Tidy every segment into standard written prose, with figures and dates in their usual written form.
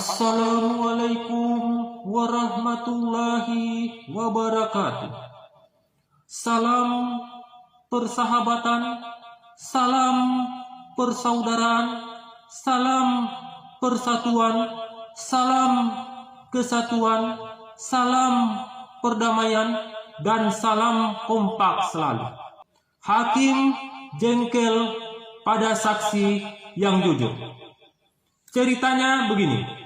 Assalamualaikum warahmatullahi wabarakatuh. Salam persahabatan, salam persaudaraan, salam persatuan, salam kesatuan, salam perdamaian, dan salam kompak selalu. Hakim jengkel pada saksi yang jujur. Ceritanya begini.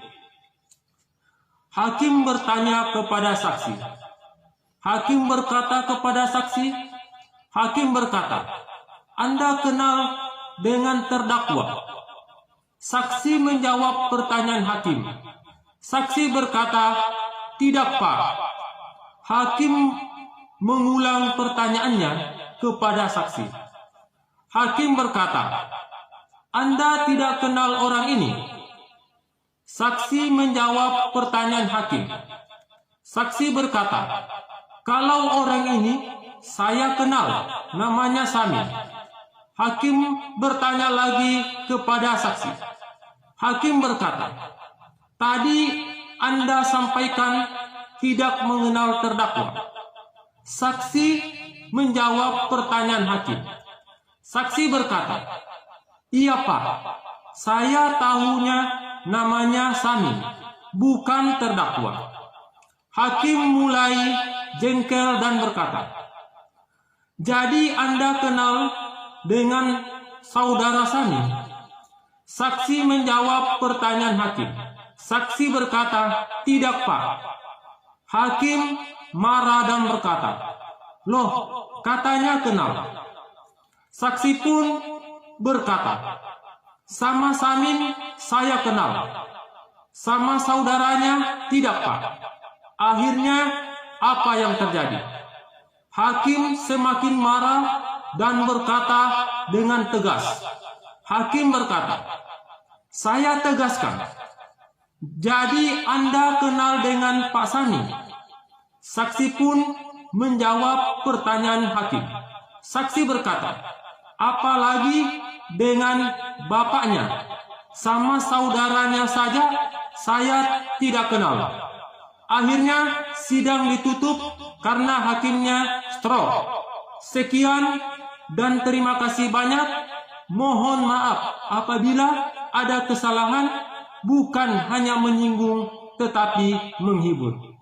Hakim bertanya kepada saksi. Hakim berkata kepada saksi, Hakim berkata, "Anda kenal dengan terdakwa?" Saksi menjawab pertanyaan hakim. Saksi berkata, "Tidak, Pak." Hakim mengulang pertanyaannya kepada saksi. Hakim berkata, "Anda tidak kenal orang ini?" Saksi menjawab pertanyaan hakim. Saksi berkata, "Kalau orang ini saya kenal, namanya Sami." Hakim bertanya lagi kepada saksi. Hakim berkata, "Tadi Anda sampaikan tidak mengenal terdakwa." Saksi menjawab pertanyaan hakim. Saksi berkata, "Iya, Pak, saya tahunya namanya Sami, bukan terdakwa." Hakim mulai jengkel dan berkata, "Jadi Anda kenal dengan saudara Sami?" Saksi menjawab pertanyaan hakim. Saksi berkata, "Tidak, Pak." Hakim marah dan berkata, "Loh, katanya kenal." Saksi pun berkata, "Sama Samin saya kenal, sama saudaranya tidak, Pak." Akhirnya apa yang terjadi? Hakim semakin marah dan berkata dengan tegas. Hakim berkata, "Saya tegaskan, jadi Anda kenal dengan Pak Sami?" Saksi pun menjawab pertanyaan hakim. Saksi berkata, "Apalagi dengan bapaknya, sama saudaranya saja saya tidak kenal." Akhirnya sidang ditutup karena hakimnya stroke. Sekian dan terima kasih banyak. Mohon maaf apabila ada kesalahan, bukan hanya menyinggung tetapi menghibur.